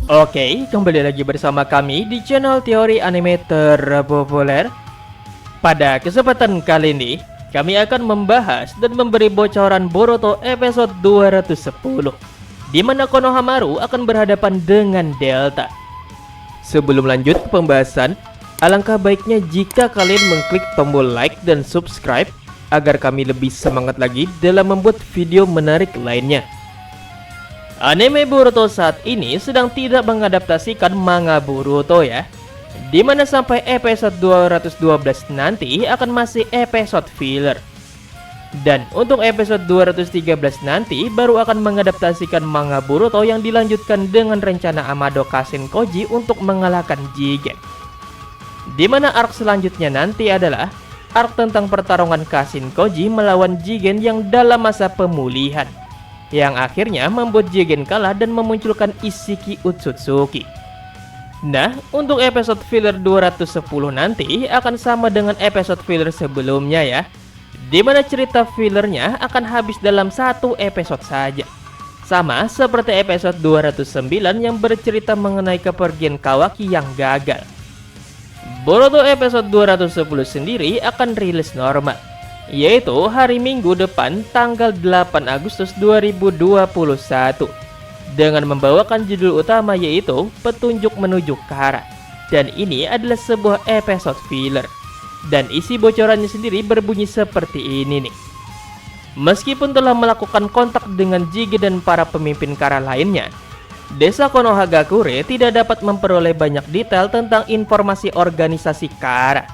Oke, kembali lagi bersama kami di channel teori anime terpopuler. Pada kesempatan kali ini, kami akan membahas dan memberi bocoran Boruto episode 210, di mana Konohamaru akan berhadapan dengan Delta. Sebelum lanjut ke pembahasan, alangkah baiknya jika kalian mengklik tombol like dan subscribe agar kami lebih semangat lagi dalam membuat video menarik lainnya. Anime Boruto saat ini sedang tidak mengadaptasikan manga Boruto ya, dimana sampai episode 212 nanti akan masih episode filler. Dan untuk episode 213 nanti baru akan mengadaptasikan manga Boruto yang dilanjutkan dengan rencana Amado Kashin-Koji untuk mengalahkan Jigen. Dimana arc selanjutnya nanti adalah arc tentang pertarungan Kashin-Koji melawan Jigen yang dalam masa pemulihan, yang akhirnya membuat Jigen kalah dan memunculkan Isshiki Otsutsuki. Nah, untuk episode filler 210 nanti akan sama dengan episode filler sebelumnya ya, dimana cerita fillernya akan habis dalam satu episode saja. Sama seperti episode 209 yang bercerita mengenai kepergian Kawaki yang gagal. Boruto episode 210 sendiri akan rilis normal, yaitu hari Minggu depan tanggal 8 Agustus 2021 dengan membawakan judul utama yaitu Petunjuk Menuju Kara. Dan ini adalah sebuah episode filler. Dan isi bocorannya sendiri berbunyi seperti ini nih. Meskipun telah melakukan kontak dengan Jigen dan para pemimpin Kara lainnya, Desa Konohagakure tidak dapat memperoleh banyak detail tentang informasi organisasi Kara.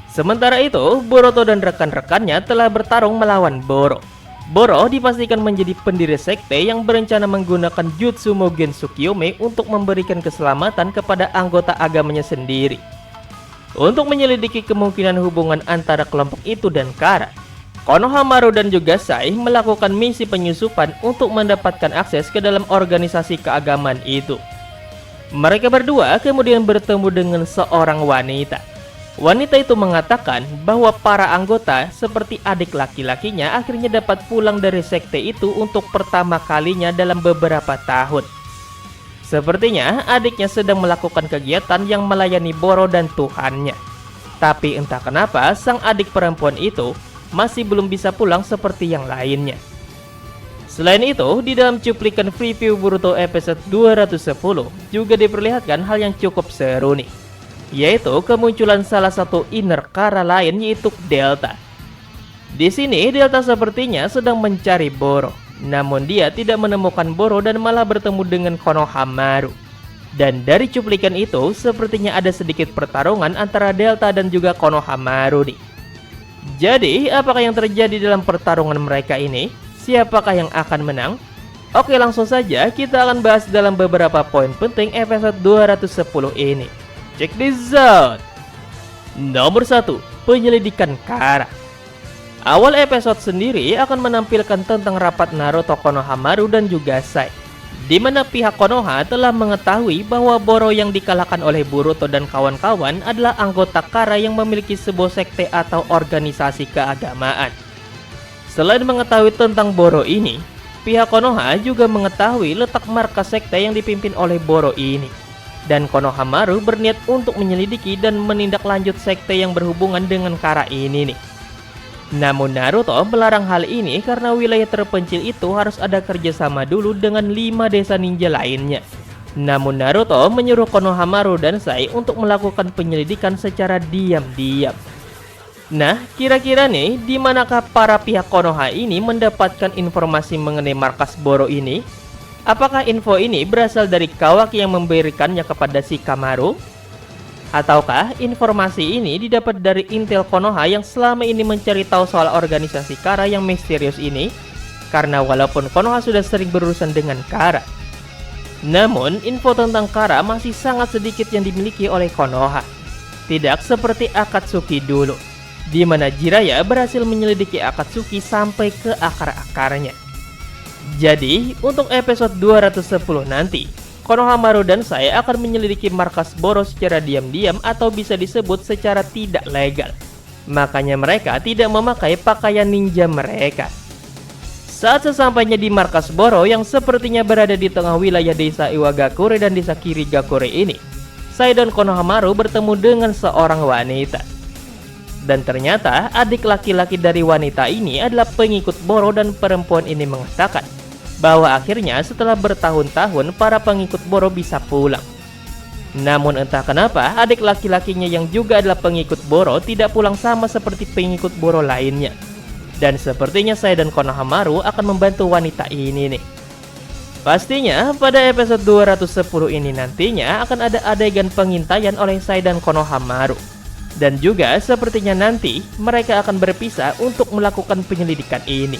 Sementara itu, Boruto dan rekan-rekannya telah bertarung melawan Boro. Boro dipastikan menjadi pendiri sekte yang berencana menggunakan Jutsu Mugen Tsukiyomi untuk memberikan keselamatan kepada anggota agamanya sendiri. Untuk menyelidiki kemungkinan hubungan antara kelompok itu dan Kara, Konohamaru dan juga Sai melakukan misi penyusupan untuk mendapatkan akses ke dalam organisasi keagamaan itu. Mereka berdua kemudian bertemu dengan seorang wanita. Wanita itu mengatakan bahwa para anggota seperti adik laki-lakinya akhirnya dapat pulang dari sekte itu untuk pertama kalinya dalam beberapa tahun. Sepertinya adiknya sedang melakukan kegiatan yang melayani Boro dan Tuhannya. Tapi entah kenapa sang adik perempuan itu masih belum bisa pulang seperti yang lainnya. Selain itu, di dalam cuplikan preview Boruto episode 210 juga diperlihatkan hal yang cukup seru nih, yaitu kemunculan salah satu inner Kara lain yaitu Delta. Di sini Delta sepertinya sedang mencari Boro, namun dia tidak menemukan Boro dan malah bertemu dengan Konohamaru. Dan dari cuplikan itu sepertinya ada sedikit pertarungan antara Delta dan juga Konohamaru nih. Jadi apakah yang terjadi dalam pertarungan mereka ini? Siapakah yang akan menang? Oke, langsung saja kita akan bahas dalam beberapa poin penting episode 210 ini. Check this out. Nomor 1, penyelidikan Kara. Awal episode sendiri akan menampilkan tentang rapat Naruto, Konohamaru dan juga Sai, di mana pihak Konoha telah mengetahui bahwa Boro yang dikalahkan oleh Boruto dan kawan-kawan adalah anggota Kara yang memiliki sebuah sekte atau organisasi keagamaan. Selain mengetahui tentang Boro ini, pihak Konoha juga mengetahui letak markas sekte yang dipimpin oleh Boro ini. Dan Konohamaru berniat untuk menyelidiki dan menindaklanjut sekte yang berhubungan dengan Kara ini nih. Namun Naruto melarang hal ini karena wilayah terpencil itu harus ada kerjasama dulu dengan 5 desa ninja lainnya. Namun Naruto menyuruh Konohamaru dan Sai untuk melakukan penyelidikan secara diam-diam. Nah, kira-kira nih di manakah para pihak Konoha ini mendapatkan informasi mengenai markas Boro ini? Apakah info ini berasal dari Kawaki yang memberikannya kepada Shikamaru? Ataukah informasi ini didapat dari intel Konoha yang selama ini mencari tahu soal organisasi Kara yang misterius ini? Karena walaupun Konoha sudah sering berurusan dengan Kara, namun info tentang Kara masih sangat sedikit yang dimiliki oleh Konoha. Tidak seperti Akatsuki dulu, di mana Jiraiya berhasil menyelidiki Akatsuki sampai ke akar-akarnya. Jadi, untuk episode 210 nanti, Konohamaru dan Sai akan menyelidiki markas Boro secara diam-diam atau bisa disebut secara tidak legal. Makanya mereka tidak memakai pakaian ninja mereka. Saat sesampainya di markas Boro yang sepertinya berada di tengah wilayah desa Iwagakure dan desa Kirigakure ini, Sai dan Konohamaru bertemu dengan seorang wanita. Dan ternyata adik laki-laki dari wanita ini adalah pengikut Boro, dan perempuan ini mengatakan bahwa akhirnya setelah bertahun-tahun para pengikut Boro bisa pulang. Namun entah kenapa adik laki-lakinya yang juga adalah pengikut Boro tidak pulang sama seperti pengikut Boro lainnya. Dan sepertinya Sai dan Konohamaru akan membantu wanita ini nih. Pastinya pada episode 210 ini nantinya akan ada adegan pengintaian oleh Sai dan Konohamaru. Dan juga sepertinya nanti mereka akan berpisah untuk melakukan penyelidikan ini.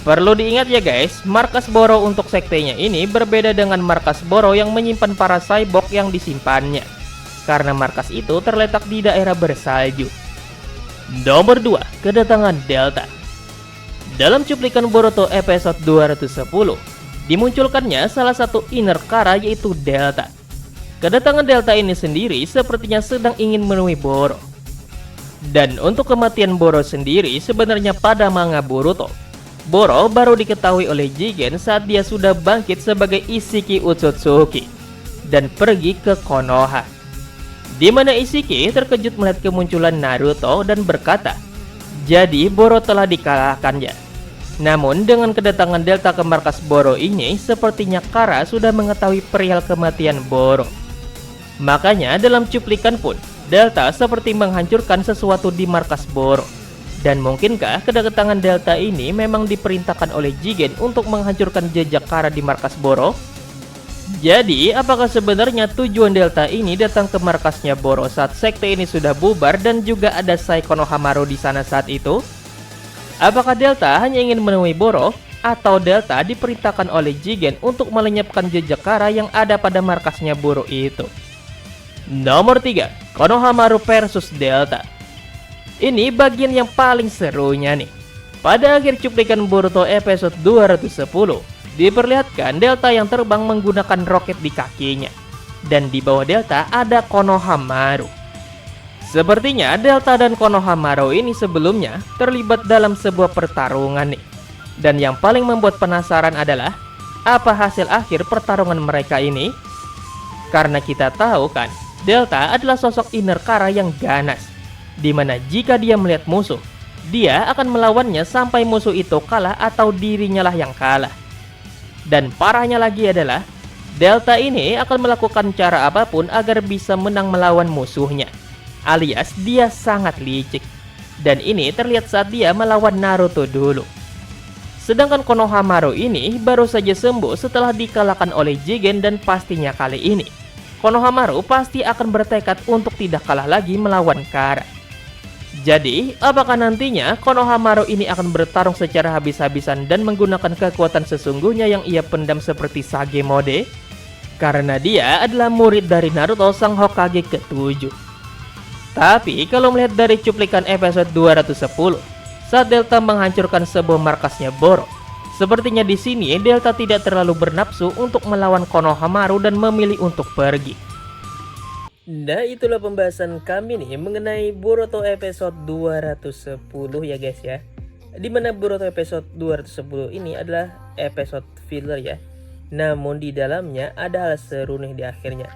Perlu diingat ya guys, markas Boro untuk sektenya ini berbeda dengan markas Boro yang menyimpan para cyborg yang disimpannya. Karena markas itu terletak di daerah bersalju. Nomor 2, kedatangan Delta. Dalam cuplikan Boruto episode 210, dimunculkannya salah satu inner Kara yaitu Delta. Kedatangan Delta ini sendiri sepertinya sedang ingin menemui Boro. Dan untuk kematian Boro sendiri sebenarnya pada manga Boruto, Boro baru diketahui oleh Jigen saat dia sudah bangkit sebagai Isshiki Utsutsuki dan pergi ke Konoha. Di mana Isshiki terkejut melihat kemunculan Naruto dan berkata, jadi Boro telah dikalahkannya. Namun dengan kedatangan Delta ke markas Boro ini, sepertinya Kara sudah mengetahui perihal kematian Boro. Makanya dalam cuplikan pun, Delta seperti menghancurkan sesuatu di markas Boro. Dan mungkinkah kedatangan Delta ini memang diperintahkan oleh Jigen untuk menghancurkan jejak Kara di markas Boro? Jadi, apakah sebenarnya tujuan Delta ini datang ke markasnya Boro saat sekte ini sudah bubar dan juga ada Sai Konohamaru di sana saat itu? Apakah Delta hanya ingin menemui Boro, atau Delta diperintahkan oleh Jigen untuk melenyapkan jejak Kara yang ada pada markasnya Boro itu? Nomor 3, Konohamaru versus Delta. Ini bagian yang paling serunya nih. Pada akhir cuplikan Boruto episode 210, diperlihatkan Delta yang terbang menggunakan roket di kakinya. Dan di bawah Delta ada Konohamaru. Sepertinya Delta dan Konohamaru ini sebelumnya terlibat dalam sebuah pertarungan nih. Dan yang paling membuat penasaran adalah apa hasil akhir pertarungan mereka ini? Karena kita tahu kan, Delta adalah sosok inner Kara yang ganas, dimana jika dia melihat musuh, dia akan melawannya sampai musuh itu kalah atau dirinya lah yang kalah. Dan parahnya lagi adalah Delta ini akan melakukan cara apapun agar bisa menang melawan musuhnya, alias dia sangat licik. Dan ini terlihat saat dia melawan Naruto dulu. Sedangkan Konohamaru ini baru saja sembuh setelah dikalahkan oleh Jigen, dan pastinya kali ini Konohamaru pasti akan bertekad untuk tidak kalah lagi melawan Kara. Jadi, apakah nantinya Konohamaru ini akan bertarung secara habis-habisan dan menggunakan kekuatan sesungguhnya yang ia pendam seperti Sage Mode? Karena dia adalah murid dari Naruto sang Hokage ke-7. Tapi, kalau melihat dari cuplikan episode 210, saat Delta menghancurkan sebuah markasnya Boro, sepertinya di sini Delta tidak terlalu bernafsu untuk melawan Konohamaru dan memilih untuk pergi. Nah, itulah pembahasan kami nih mengenai Boruto episode 210 ya guys ya. Dimana Boruto episode 210 ini adalah episode filler ya. Namun di dalamnya ada hal seru nih di akhirnya.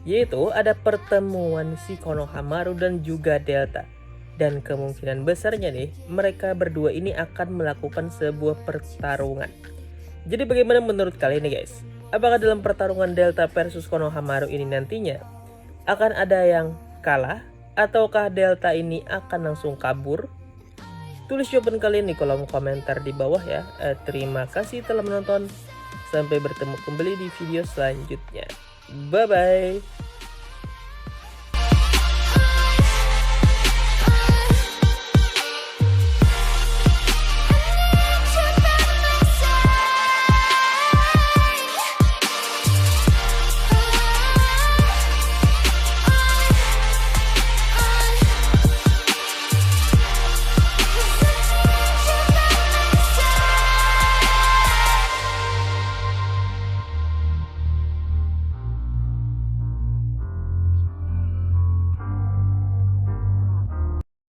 Yaitu ada pertemuan si Konohamaru dan juga Delta. Dan kemungkinan besarnya nih mereka berdua ini akan melakukan sebuah pertarungan. Jadi bagaimana menurut kalian nih guys? Apakah dalam pertarungan Delta versus Konohamaru ini nantinya akan ada yang kalah, ataukah Delta ini akan langsung kabur? Tulis jawaban kalian di kolom komentar di bawah ya. Terima kasih telah menonton. Sampai bertemu kembali di video selanjutnya. Bye bye.